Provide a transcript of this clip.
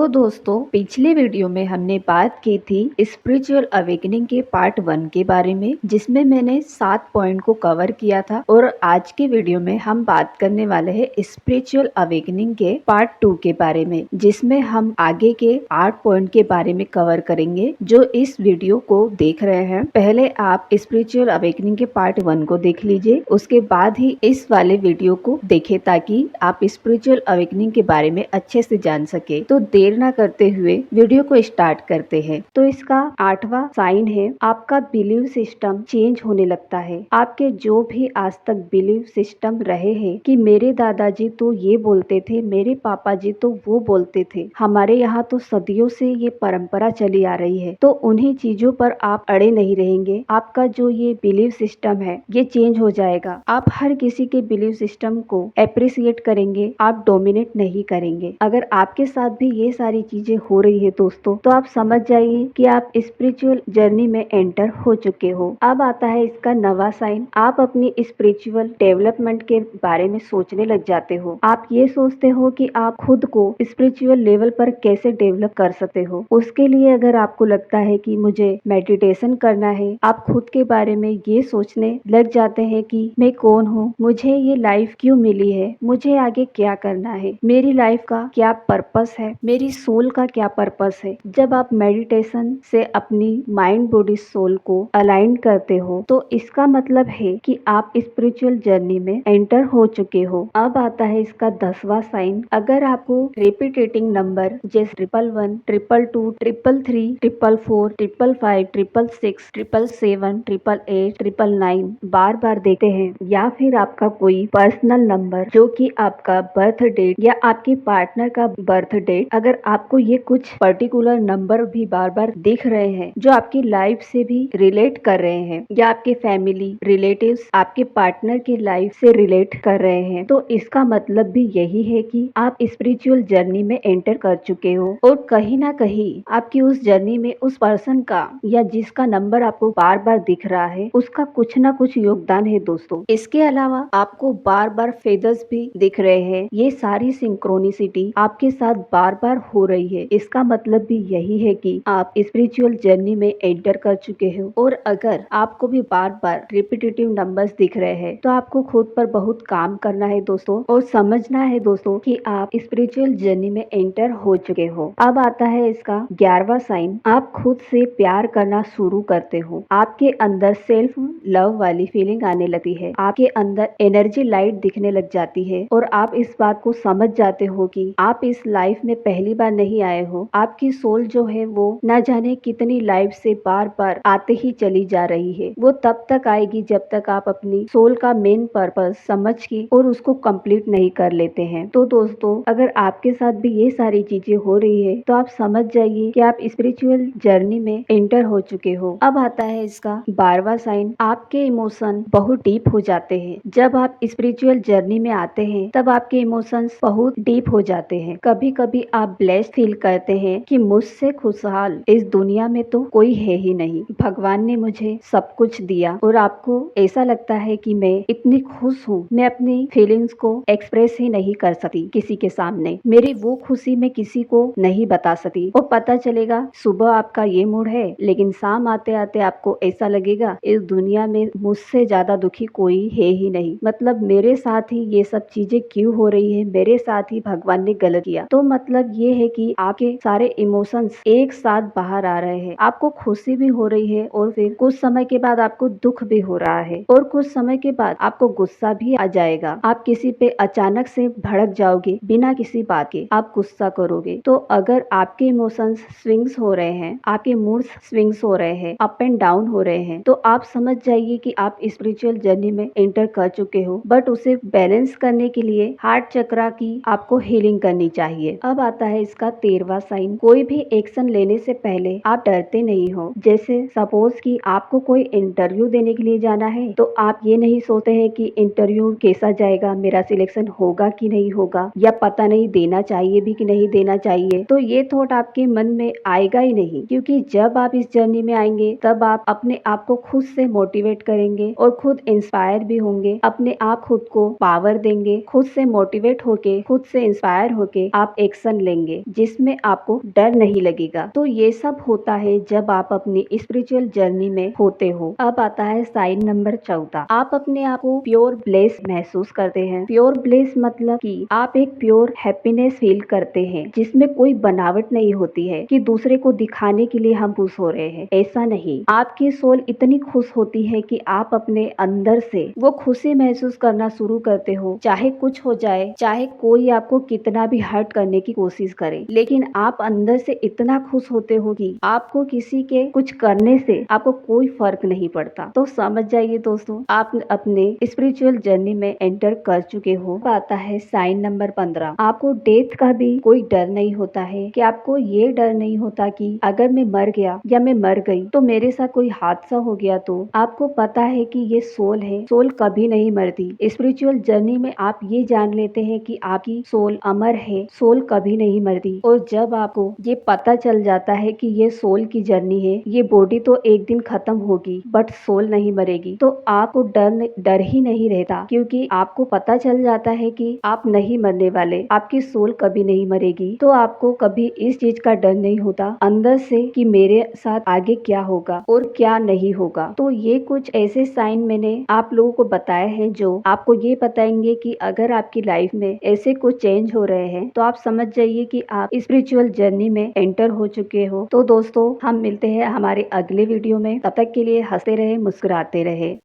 तो दोस्तों पिछले वीडियो में हमने बात की थी स्पिरिचुअल अवेकनिंग के पार्ट 1 के बारे में, जिसमें मैंने 7 पॉइंट को कवर किया था। और आज के वीडियो में हम बात करने वाले हैं स्पिरिचुअल अवेकनिंग के पार्ट 2 के बारे में, जिसमें हम आगे के 8 पॉइंट के बारे में कवर करेंगे। जो इस वीडियो को देख रहे हैं, पहले आप स्पिरिचुअल अवेकनिंग के पार्ट 1 को देख लीजिए, उसके बाद ही इस वाले वीडियो को देखें ताकि आप स्पिरिचुअल अवेकनिंग के बारे में अच्छे से जान सके। तो देर ना करते हुए वीडियो को स्टार्ट करते हैं। तो इसका 8वां साइन है, आपका बिलीव सिस्टम चेंज होने लगता है। आपके जो भी आज तक बिलीव सिस्टम रहे हैं कि मेरे दादाजी तो ये बोलते थे, मेरे पापा जी तो वो बोलते थे, हमारे यहाँ तो सदियों से ये परंपरा चली आ रही है, तो उन्हीं चीजों पर आप अड़े नहीं रहेंगे। आपका जो ये बिलीव सिस्टम है ये चेंज हो जाएगा। आप हर किसी के बिलीव सिस्टम को अप्रिसिएट करेंगे, आप डोमिनेट नहीं करेंगे। अगर आपके साथ भी ये सारी चीजें हो रही है दोस्तों, तो आप समझ जाइए कि आप स्पिरिचुअल जर्नी में एंटर हो चुके हो। अब आता है इसका 9वां साइन, आप अपनी स्पिरिचुअल डेवलपमेंट के बारे में सोचने लग जाते हो। आप ये सोचते हो कि आप खुद को स्पिरिचुअल लेवल पर कैसे डेवलप कर सकते हो। उसके लिए अगर आपको लगता है कि मुझे मेडिटेशन करना है, आप खुद के बारे में ये सोचने लग जाते हैं कि मैं कौन हूँ, मुझे ये लाइफ क्यों मिली है, मुझे आगे क्या करना है, मेरी लाइफ का क्या पर्पस है, मेरी सोल का क्या पर्पस है। जब आप मेडिटेशन से अपनी माइंड बॉडी सोल को अलाइन करते हो, तो इसका मतलब है कि आप स्पिरिचुअल जर्नी में एंटर हो चुके हो। अब आता है इसका 10वां साइन, अगर आपको रिपीटेटिंग नंबर जैसे 111, 222, 333, 444, 555, 666, 777, 888, 999 बार बार देखते हैं, या फिर आपका कोई पर्सनल नंबर जो कि आपका बर्थ डेट या आपके पार्टनर का बर्थ डेट, अगर आपको ये कुछ पर्टिकुलर नंबर भी बार बार दिख रहे हैं जो आपकी लाइफ से भी रिलेट कर रहे हैं, या आपके फैमिली रिलेटिव्स आपके पार्टनर की लाइफ से रिलेट कर रहे हैं, तो इसका मतलब भी यही है कि आप स्पिरिचुअल जर्नी में एंटर कर चुके हो। और कहीं ना कहीं आपकी उस जर्नी में उस पर्सन का या जिसका नंबर आपको बार बार दिख रहा है, उसका कुछ ना कुछ योगदान है दोस्तों। इसके अलावा आपको बार बार फेदर्स भी दिख रहे हैं। ये सारी सिंक्रोनिसिटी आपके साथ बार बार हो रही है। इसका मतलब भी यही है कि आप स्पिरिचुअल जर्नी में एंटर कर चुके हो। और अगर आपको भी बार बार रिपीटेटिव नंबर्स दिख रहे हैं, तो आपको खुद पर बहुत काम करना है दोस्तों, और समझना है दोस्तों कि आप स्पिरिचुअल जर्नी में एंटर हो चुके हो। अब आता है इसका 11वां साइन, आप खुद से प्यार करना शुरू करते हो। आपके अंदर सेल्फ लव वाली फीलिंग आने लगती है, आपके अंदर एनर्जी लाइट दिखने लग जाती है, और आप इस बात को समझ जाते हो कि आप इस लाइफ में पहली बार नहीं आए हो। आपकी सोल जो है वो न जाने कितनी लाइफ से बार बार आते ही चली जा रही है। वो तब तक आएगी जब तक आप अपनी सोल का मेन पर्पस समझ के और उसको कंप्लीट नहीं कर लेते हैं। तो दोस्तों, अगर आपके साथ भी ये सारी चीजें हो रही है, तो आप समझ जाइए कि आप स्पिरिचुअल जर्नी में एंटर हो चुके हो। अब आता है इसका 12वां साइन, आपके इमोशन बहुत डीप हो जाते हैं। जब आप स्पिरिचुअल जर्नी में आते हैं, तब आपके इमोशंस बहुत डीप हो जाते हैं। कभी कभी आप ब्लेस्ड फील करते हैं कि मुझसे खुशहाल इस दुनिया में तो कोई है ही नहीं, भगवान ने मुझे सब कुछ दिया। और आपको ऐसा लगता है कि मैं इतनी खुश हूँ, मैं अपनी फीलिंग्स को एक्सप्रेस ही नहीं कर सकती किसी के सामने, मेरी वो खुशी मैं किसी को नहीं बता सकती। और पता चलेगा सुबह आपका ये मूड है, लेकिन शाम आते आते आपको ऐसा लगेगा इस दुनिया में मुझसे ज्यादा दुखी कोई है ही नहीं, मतलब मेरे साथ ही ये सब चीजें क्यों हो रही है, मेरे साथ ही भगवान ने गलत किया। तो मतलब ये है कि आपके सारे इमोशंस एक साथ बाहर आ रहे हैं। आपको खुशी भी हो रही है, और फिर कुछ समय के बाद आपको दुख भी हो रहा है, और कुछ समय के बाद आपको गुस्सा भी आ जाएगा। आप किसी पे अचानक से भड़क जाओगे, बिना किसी बात के आप गुस्सा करोगे। तो अगर आपके इमोशंस स्विंग्स हो रहे हैं, आपके मूड्स स्विंग्स हो रहे हैं, अप एंड डाउन हो रहे हैं, तो आप समझ जाइए कि आप स्पिरिचुअल जर्नी में एंटर कर चुके हो। बट उसे बैलेंस करने के लिए हार्ट चक्रा की आपको हीलिंग करनी चाहिए। अब आता है इसका 13वां साइन, कोई भी एक्शन लेने से पहले आप डरते नहीं हो। जैसे सपोज कि आपको कोई इंटरव्यू देने के लिए जाना है, तो आप ये नहीं सोचते हैं कि इंटरव्यू कैसा जाएगा, मेरा सिलेक्शन होगा कि नहीं होगा, या पता नहीं देना चाहिए भी कि नहीं देना चाहिए। तो ये थॉट आपके मन में आएगा ही नहीं, क्योंकि जब आप इस जर्नी में आएंगे, तब आप अपने आप को खुद से मोटिवेट करेंगे और खुद इंस्पायर भी होंगे, अपने आप खुद को पावर देंगे, खुद से मोटिवेट होके, खुद से इंस्पायर होके आप एक्शन लेंगे। हैं जिसमें आपको डर नहीं लगेगा। तो ये सब होता है जब आप अपनी स्पिरिचुअल जर्नी में होते हो। अब आता है साइन नंबर 14। आप अपने आप को प्योर ब्लेस महसूस करते हैं। प्योर ब्लेस मतलब कि आप एक प्योर हैप्पीनेस फील करते हैं जिसमें कोई बनावट नहीं होती है कि दूसरे को दिखाने के लिए हम खुश हो रहे हैं। ऐसा नहीं, आपकी सोल इतनी खुश होती है कि आप अपने अंदर से वो खुशी महसूस करना शुरू करते हो। चाहे कुछ हो जाए, चाहे कोई आपको कितना भी हर्ट करने की कोशिश करे, लेकिन आप अंदर से इतना खुश होते हो कि आपको किसी के कुछ करने से आपको कोई फर्क नहीं पड़ता। तो समझ जाइए दोस्तों, आप अपने स्पिरिचुअल जर्नी में एंटर कर चुके हो। आता है साइन नंबर 15। आपको डेथ का भी कोई डर नहीं होता है कि आपको ये डर नहीं होता कि अगर मैं मर गया या मैं मर गई तो मेरे साथ कोई हादसा हो गया। तो आपको पता है कि ये सोल है, सोल कभी नहीं मरती। स्पिरिचुअल जर्नी में आप ये जान लेते हैं कि आपकी सोल अमर है, सोल कभी नहीं मरती। और जब आपको ये पता चल जाता है कि ये सोल की जर्नी है, ये बॉडी तो एक दिन खत्म होगी बट सोल नहीं मरेगी, तो आपको डर ही नहीं रहता, क्योंकि आपको पता चल जाता है कि आप नहीं मरने वाले, आपकी सोल कभी नहीं मरेगी। तो आपको कभी इस चीज का डर नहीं होता अंदर से कि मेरे साथ आगे क्या होगा और क्या नहीं होगा। तो ये कुछ ऐसे साइन मैंने आप लोगों को बताए हैं जो आपको ये बताएंगे कि अगर आपकी लाइफ में ऐसे कुछ चेंज हो रहे हैं तो आप समझ जाइए कि आप स्पिरिचुअल जर्नी में एंटर हो चुके हो। तो दोस्तों, हम मिलते हैं हमारे अगले वीडियो में। तब तक के लिए हंसते रहे, मुस्कुराते रहे।